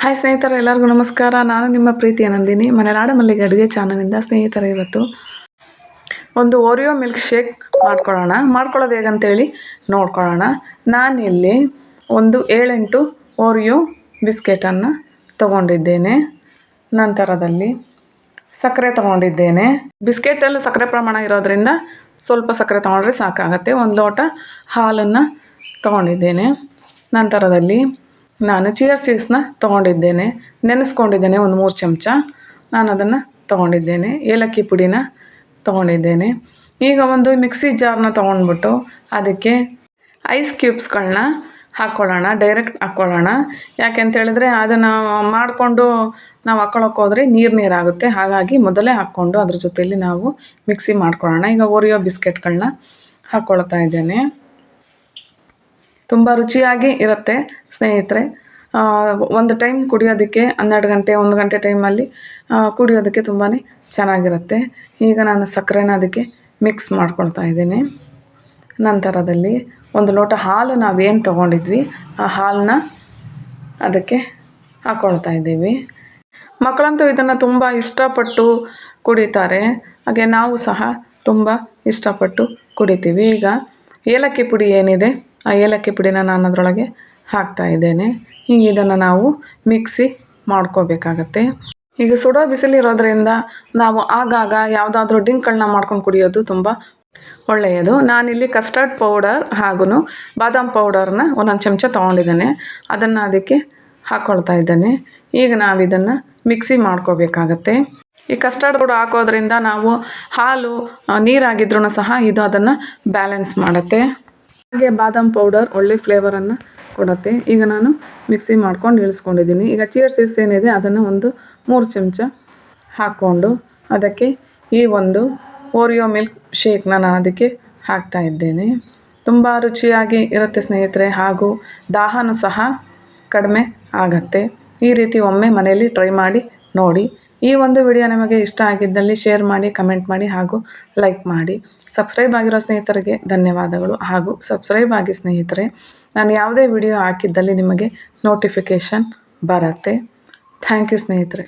Hi ಸ್ನೇಹಿತರೆ, ಎಲ್ಲರಿಗೂ ನಮಸ್ಕಾರ. ನಾನು ನಿಮ್ಮ ಪ್ರೀತಿಯ ನಂದಿನಿ, ಮಲೆನಾಡ ಮಲ್ಲಿಗೆ ಅಡುಗೆ ಚಾನಲಿಂದ. ಸ್ನೇಹಿತರೆ, ಇವತ್ತು ಒಂದು ಓರಿಯೋ ಮಿಲ್ಕ್ ಶೇಕ್ ಮಾಡ್ಕೊಳ್ಳೋದು ಹೇಗಂತೇಳಿ ನೋಡ್ಕೊಳ್ಳೋಣ. ನಾನಿಲ್ಲಿ ಒಂದು 7-8 ಓರಿಯೋ ಬಿಸ್ಕೆಟನ್ನು ತೊಗೊಂಡಿದ್ದೇನೆ. ನಂತರದಲ್ಲಿ ಸಕ್ಕರೆ ತೊಗೊಂಡಿದ್ದೇನೆ. ಬಿಸ್ಕೆಟಲ್ಲಿ ಸಕ್ಕರೆ ಪ್ರಮಾಣ ಇರೋದ್ರಿಂದ ಸ್ವಲ್ಪ ಸಕ್ಕರೆ ತೊಗೊಂಡ್ರೆ ಸಾಕಾಗತ್ತೆ. 1 ಲೋಟ ಹಾಲನ್ನು ತೊಗೊಂಡಿದ್ದೇನೆ. ನಂತರದಲ್ಲಿ ನಾನು ಚಿಯಾ ಸೀಡ್ಸ್ನ ತೊಗೊಂಡಿದ್ದೇನೆ, ನೆನೆಸ್ಕೊಂಡಿದ್ದೇನೆ. ಒಂದು 3 ಚಮಚ ನಾನು ಅದನ್ನು ತೊಗೊಂಡಿದ್ದೇನೆ. ಏಲಕ್ಕಿ ಪುಡಿನ ತೊಗೊಂಡಿದ್ದೇನೆ. ಈಗ ಒಂದು ಮಿಕ್ಸಿ ಜಾರ್ನ ತೊಗೊಂಡ್ಬಿಟ್ಟು ಅದಕ್ಕೆ ಐಸ್ ಕ್ಯೂಬ್ಸ್ಗಳನ್ನ ಹಾಕ್ಕೊಳ್ಳೋಣ. ಡೈರೆಕ್ಟ್ ಹಾಕ್ಕೊಳ್ಳೋಣ. ಯಾಕೆ ಅಂತ ಹೇಳಿದ್ರೆ ಅದನ್ನು ಮಾಡಿಕೊಂಡು ನಾವು ಹಾಕ್ಕೊಳ್ಳೋಕೆ ಹೋದರೆ ನೀರಾಗುತ್ತೆ. ಹಾಗಾಗಿ ಮೊದಲೇ ಹಾಕ್ಕೊಂಡು ಅದ್ರ ಜೊತೆಯಲ್ಲಿ ನಾವು ಮಿಕ್ಸಿ ಮಾಡ್ಕೊಳ್ಳೋಣ. ಈಗ ಓರಿಯೋ ಬಿಸ್ಕೆಟ್ಗಳನ್ನ ಹಾಕ್ಕೊಳ್ತಾ ಇದ್ದೇನೆ. ತುಂಬ ರುಚಿಯಾಗಿ ಇರುತ್ತೆ ಸ್ನೇಹಿತರೆ. ಒಂದು ಟೈಮ್ ಕುಡಿಯೋದಕ್ಕೆ 12 ಗಂಟೆ 1 ಗಂಟೆ ಟೈಮಲ್ಲಿ ಕುಡಿಯೋದಕ್ಕೆ ತುಂಬಾ ಚೆನ್ನಾಗಿರುತ್ತೆ. ಈಗ ನಾನು ಸಕ್ಕರೆನ ಅದಕ್ಕೆ ಮಿಕ್ಸ್ ಮಾಡ್ಕೊಳ್ತಾ ಇದ್ದೀನಿ. ನಂತರದಲ್ಲಿ 1 ಲೋಟ ಹಾಲು ನಾವೇನು ತೊಗೊಂಡಿದ್ವಿ ಆ ಹಾಲನ್ನ ಅದಕ್ಕೆ ಹಾಕ್ಕೊಳ್ತಾ ಇದ್ದೀವಿ. ಮಕ್ಕಳಂತೂ ಇದನ್ನು ತುಂಬ ಇಷ್ಟಪಟ್ಟು ಕುಡಿತಾರೆ. ಹಾಗೆ ನಾವು ಸಹ ತುಂಬ ಇಷ್ಟಪಟ್ಟು ಕುಡಿತೀವಿ. ಈಗ ಏಲಕ್ಕಿ ಪುಡಿ ಏನಿದೆ ಆ ಏಲಕ್ಕಿ ಪುಡಿನ ನಾನು ಅದರೊಳಗೆ ಹಾಕ್ತಾ ಇದ್ದೇನೆ. ಹೀಗೆ ಇದನ್ನು ನಾವು ಮಿಕ್ಸಿ ಮಾಡ್ಕೋಬೇಕಾಗತ್ತೆ. ಈಗ ಸುಡೋ ಬಿಸಿಲಿರೋದ್ರಿಂದ ನಾವು ಆಗಾಗ ಯಾವುದಾದ್ರೂ ಡ್ರಿಂಕ್ಗಳನ್ನ ಮಾಡ್ಕೊಂಡು ಕುಡಿಯೋದು ತುಂಬ ಒಳ್ಳೆಯದು. ನಾನಿಲ್ಲಿ ಕಸ್ಟರ್ಡ್ ಪೌಡರ್ ಹಾಗೂ ಬಾದಾಮ್ ಪೌಡರ್ನ 1 ಚಮಚ ತೊಗೊಂಡಿದ್ದೇನೆ. ಅದನ್ನು ಅದಕ್ಕೆ ಹಾಕ್ಕೊಳ್ತಾ ಇದ್ದೇನೆ. ಈಗ ನಾವು ಇದನ್ನು ಮಿಕ್ಸಿ ಮಾಡ್ಕೋಬೇಕಾಗತ್ತೆ. ಈ ಕಸ್ಟರ್ಡ್ ಪೌಡರ್ ಹಾಕೋದ್ರಿಂದ ನಾವು ಹಾಲು ನೀರಾಗಿದ್ರೂ ಸಹ ಇದು ಅದನ್ನು ಬ್ಯಾಲೆನ್ಸ್ ಮಾಡುತ್ತೆ. ಹಾಗೆ ಬಾದಾಮ್ ಪೌಡರ್ ಒಳ್ಳೆ ಫ್ಲೇವರನ್ನು ಕೊಡುತ್ತೆ. ಈಗ ನಾನು ಮಿಕ್ಸಿ ಮಾಡ್ಕೊಂಡು ಇಳಿಸ್ಕೊಂಡಿದ್ದೀನಿ. ಈಗ ಚಿಯಾ ಸೀಡ್ಸ್ ಏನಿದೆ ಅದನ್ನು ಒಂದು 3 ಚಮಚ ಹಾಕ್ಕೊಂಡು ಅದಕ್ಕೆ ಈ ಒಂದು ಓರಿಯೋ ಮಿಲ್ಕ್ ಶೇಕ್ನ ನಾನು ಅದಕ್ಕೆ ಹಾಕ್ತಾ ಇದ್ದೇನೆ. ತುಂಬ ರುಚಿಯಾಗಿ ಇರುತ್ತೆ ಸ್ನೇಹಿತರೆ, ಹಾಗೂ ದಾಹನೂ ಸಹ ಕಡಿಮೆ ಆಗತ್ತೆ. ಈ ರೀತಿ ಒಮ್ಮೆ ಮನೆಯಲ್ಲಿ ಟ್ರೈ ಮಾಡಿ ನೋಡಿ. ಈ ಒಂದು ವಿಡಿಯೋ ನಿಮಗೆ ಇಷ್ಟ ಆಗಿದ್ದಲ್ಲಿ ಶೇರ್ ಮಾಡಿ, ಕಮೆಂಟ್ ಮಾಡಿ ಹಾಗೂ ಲೈಕ್ ಮಾಡಿ. ಸಬ್ಸ್ಕ್ರೈಬ್ ಆಗಿರೋ ಸ್ನೇಹಿತರಿಗೆ ಧನ್ಯವಾದಗಳು. ಹಾಗೂ ಸಬ್ಸ್ಕ್ರೈಬ್ ಆಗಿ ಸ್ನೇಹಿತರೆ, ನಾನು ಯಾವುದೇ ವಿಡಿಯೋ ಹಾಕಿದ್ದಲ್ಲಿ ನಿಮಗೆ ನೋಟಿಫಿಕೇಷನ್ ಬರುತ್ತೆ. ಥ್ಯಾಂಕ್ ಯು ಸ್ನೇಹಿತರೆ.